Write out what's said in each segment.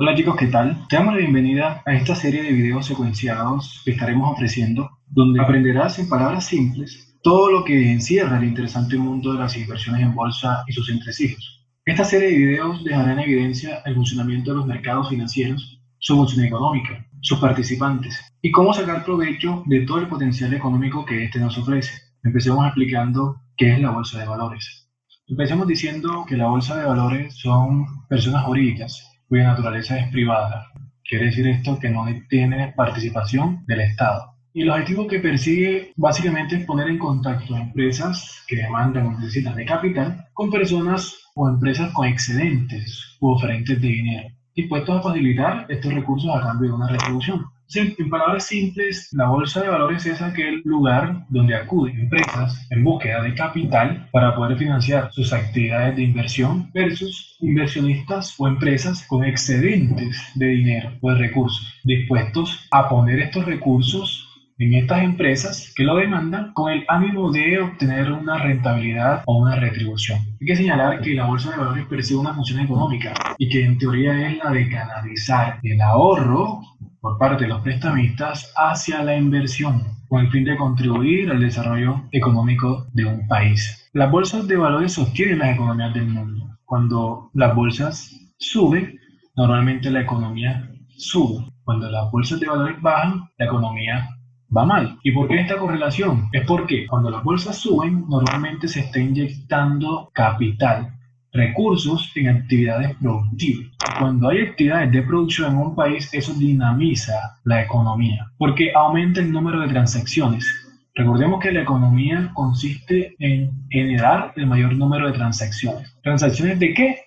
Hola chicos, ¿qué tal? Te damos la bienvenida a esta serie de videos secuenciados que estaremos ofreciendo, donde aprenderás en palabras simples todo lo que encierra el interesante mundo de las inversiones en bolsa y sus entresijos. Esta serie de videos dejará en evidencia el funcionamiento de los mercados financieros, su función económica, sus participantes y cómo sacar provecho de todo el potencial económico que éste nos ofrece. Empecemos explicando qué es la bolsa de valores. Empecemos diciendo que la bolsa de valores son personas jurídicas cuya naturaleza es privada. Quiere decir esto que no tiene participación del Estado. Y el objetivo que persigue básicamente es poner en contacto a empresas que demandan o necesitan de capital con personas o empresas con excedentes u oferentes de dinero, dispuestos a facilitar estos recursos a cambio de una retribución. Sí, en palabras simples, la bolsa de valores es aquel lugar donde acuden empresas en búsqueda de capital para poder financiar sus actividades de inversión versus inversionistas o empresas con excedentes de dinero o de recursos, dispuestos a poner estos recursos en estas empresas que lo demandan con el ánimo de obtener una rentabilidad o una retribución. Hay que señalar que la bolsa de valores persigue una función económica y que en teoría es la de canalizar el ahorro por parte de los prestamistas hacia la inversión, con el fin de contribuir al desarrollo económico de un país. Las bolsas de valores sostienen las economías del mundo. Cuando las bolsas suben, normalmente la economía sube. Cuando las bolsas de valores bajan, la economía va mal. ¿Y por qué esta correlación? Es porque cuando las bolsas suben, normalmente se está inyectando capital, recursos en actividades productivas. Cuando hay actividades de producción en un país, eso dinamiza la economía, porque aumenta el número de transacciones. Recordemos que la economía consiste en generar el mayor número de transacciones. ¿Transacciones de qué?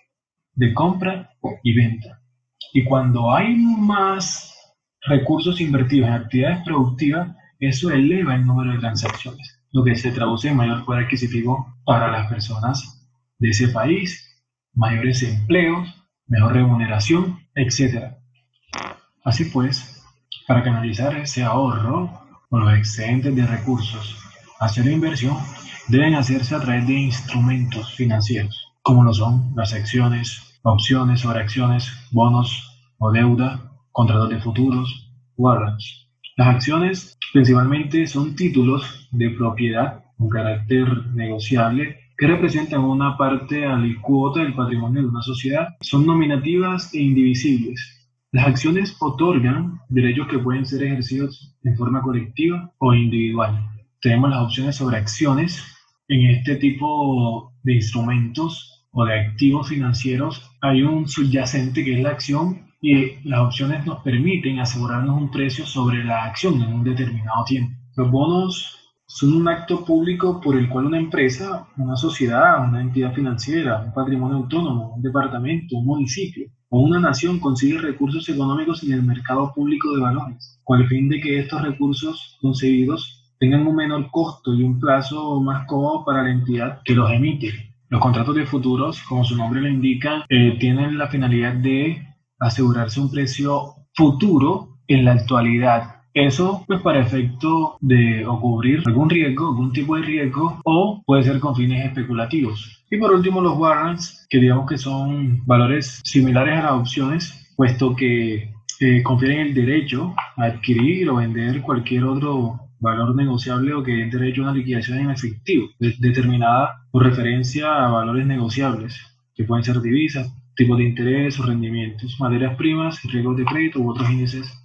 De compra y venta. Y cuando hay más recursos invertidos en actividades productivas, eso eleva el número de transacciones, lo que se traduce en mayor poder adquisitivo para las personas de ese país, mayores empleos, mejor remuneración, etc. Así pues, para canalizar ese ahorro o los excedentes de recursos hacia la inversión, deben hacerse a través de instrumentos financieros, como lo son las acciones, opciones, sobreacciones, bonos o deuda, contratos de futuros, warrants. Las acciones principalmente son títulos de propiedad con carácter negociable que representan una parte alicuota del patrimonio de una sociedad. Son nominativas e indivisibles. Las acciones otorgan derechos que pueden ser ejercidos en forma colectiva o individual. Tenemos las opciones sobre acciones. En este tipo de instrumentos o de activos financieros hay un subyacente que es la acción y las opciones nos permiten asegurarnos un precio sobre la acción en un determinado tiempo. Los bonos son un acto público por el cual una empresa, una sociedad, una entidad financiera, un patrimonio autónomo, un departamento, un municipio o una nación consigue recursos económicos en el mercado público de valores, con el fin de que estos recursos conseguidos tengan un menor costo y un plazo más cómodo para la entidad que los emite. Los contratos de futuros, como su nombre lo indica, tienen la finalidad de asegurarse un precio futuro en la actualidad. Eso pues para efecto de o cubrir algún riesgo, algún tipo de riesgo, o puede ser con fines especulativos. Y por último los warrants, que digamos que son valores similares a las opciones, puesto que confieren el derecho a adquirir o vender cualquier otro valor negociable o que den derecho a una liquidación en efectivo, determinada por referencia a valores negociables, que pueden ser divisas, tipos de interés o rendimientos, materias primas, riesgos de crédito u otros índices.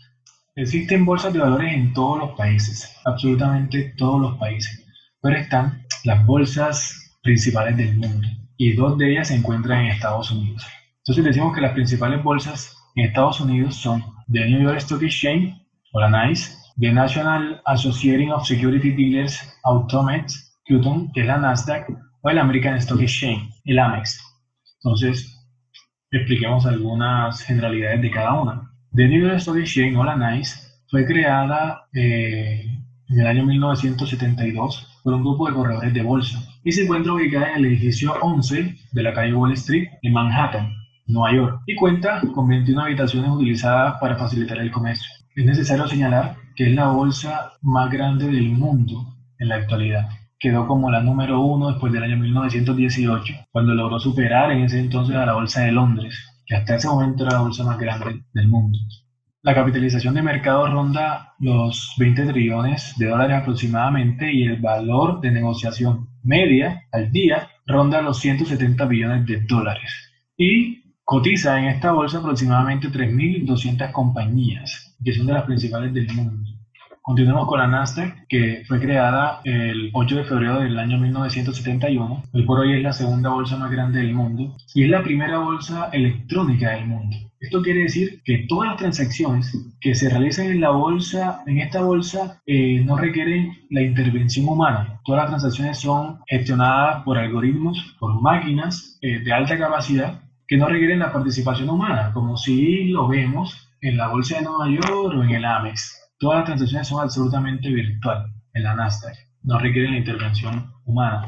Existen bolsas de valores en todos los países, absolutamente todos los países, pero están las bolsas principales del mundo y dos de ellas se encuentran en Estados Unidos. Entonces decimos que las principales bolsas en Estados Unidos son The New York Stock Exchange o la NYSE, The National Association of Security Dealers Automates, QTOM, que es la Nasdaq, o el American Stock Exchange, el AMEX. Entonces, expliquemos algunas generalidades de cada una. The New York Stock Exchange o la NYSE fue creada en el año 1972 por un grupo de corredores de bolsa y se encuentra ubicada en el edificio 11 de la calle Wall Street en Manhattan, Nueva York, y cuenta con 21 habitaciones utilizadas para facilitar el comercio. Es necesario señalar que es la bolsa más grande del mundo en la actualidad. Quedó como la número uno después del año 1918, cuando logró superar en ese entonces a la Bolsa de Londres. que hasta ese momento era la bolsa más grande del mundo. La capitalización de mercado ronda los 20 trillones de dólares aproximadamente y el valor de negociación media al día ronda los 170 billones de dólares. Y cotiza en esta bolsa aproximadamente 3.200 compañías, que son de las principales del mundo. Continuamos con la Nasdaq, que fue creada el 8 de febrero del año 1971. Hoy por hoy es la segunda bolsa más grande del mundo y es la primera bolsa electrónica del mundo. Esto quiere decir que todas las transacciones que se realizan en esta bolsa, no requieren la intervención humana. Todas las transacciones son gestionadas por algoritmos, por máquinas de alta capacidad que no requieren la participación humana, como si lo vemos en la bolsa de Nueva York o en el Amex. Todas las transacciones son absolutamente virtuales en la Nasdaq, no requieren la intervención humana.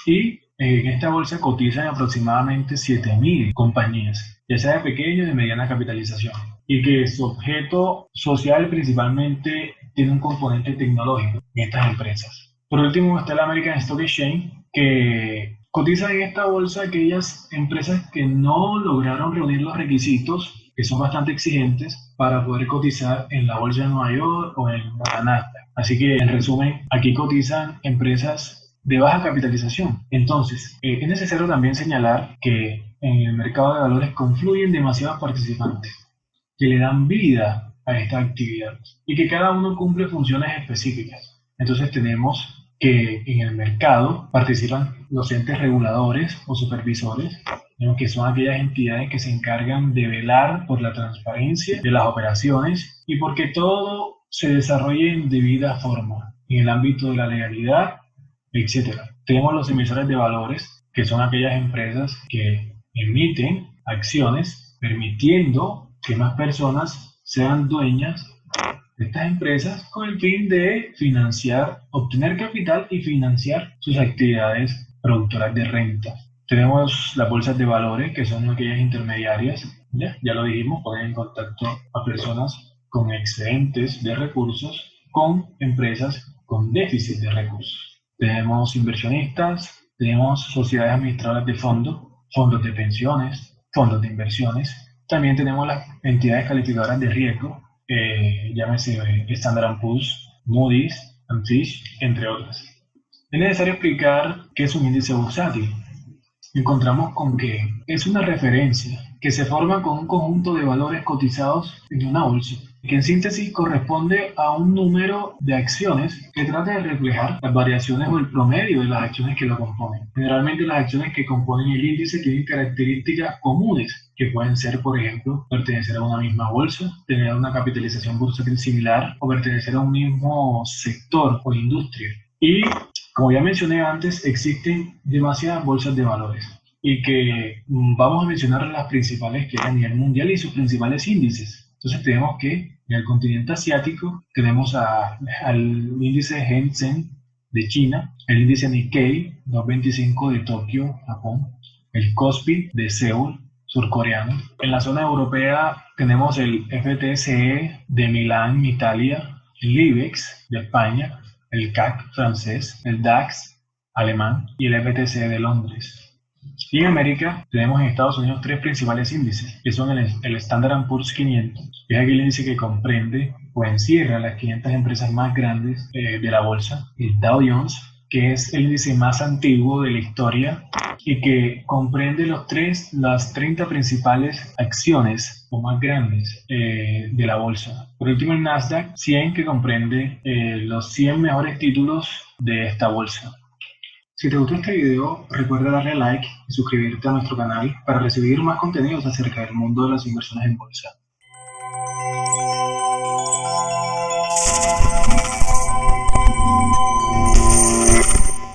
Y en esta bolsa cotizan aproximadamente 7.000 compañías, ya sea de pequeña y de mediana capitalización, y que su objeto social principalmente tiene un componente tecnológico en estas empresas. Por último está la American Stock Exchange, que cotiza en esta bolsa aquellas empresas que no lograron reunir los requisitos, que son bastante exigentes, para poder cotizar en la bolsa de Nueva York o en la Nasdaq. Así que, en resumen, aquí cotizan empresas de baja capitalización. Entonces, es necesario también señalar que en el mercado de valores confluyen demasiados participantes que le dan vida a esta actividad y que cada uno cumple funciones específicas. Entonces tenemos que en el mercado participan los entes reguladores o supervisores, que son aquellas entidades que se encargan de velar por la transparencia de las operaciones y porque todo se desarrolle en debida forma, en el ámbito de la legalidad, etc. Tenemos los emisores de valores, que son aquellas empresas que emiten acciones permitiendo que más personas sean dueñas de estas empresas con el fin de obtener capital y financiar sus actividades productoras de renta. Tenemos las bolsas de valores, que son aquellas intermediarias, ya lo dijimos, ponen en contacto a personas con excedentes de recursos con empresas con déficit de recursos. Tenemos inversionistas, tenemos sociedades administradoras de fondos de pensiones, fondos de inversiones. También tenemos las entidades calificadoras de riesgo, llámese Standard & Poor's, Moody's, Fitch, entre otras. Es necesario explicar qué es un índice bursátil. Encontramos con que es una referencia que se forma con un conjunto de valores cotizados en una bolsa, que en síntesis corresponde a un número de acciones que trata de reflejar las variaciones o el promedio de las acciones que lo componen. Generalmente las acciones que componen el índice tienen características comunes, que pueden ser, por ejemplo, pertenecer a una misma bolsa, tener una capitalización bursátil similar o pertenecer a un mismo sector o industria. Y, como ya mencioné antes, existen demasiadas bolsas de valores y que vamos a mencionar las principales que hay a nivel mundial y sus principales índices. Entonces tenemos que en el continente asiático tenemos al índice Hang Seng de China, el índice Nikkei 225 de Tokio, Japón, el Kospi de Seúl, surcoreano. En la zona europea tenemos el FTSE de Milán, Italia, el IBEX de España, el CAC francés, el DAX alemán y el FTSE de Londres. Y en América tenemos en Estados Unidos tres principales índices, que son el Standard & Poor's 500, que es aquel índice que comprende o encierra las 500 empresas más grandes de la bolsa, el Dow Jones, que es el índice más antiguo de la historia y que comprende las 30 principales acciones o más grandes de la bolsa. Por último, el Nasdaq 100, que comprende los 100 mejores títulos de esta bolsa. Si te gustó este video, recuerda darle like y suscribirte a nuestro canal para recibir más contenidos acerca del mundo de las inversiones en bolsa.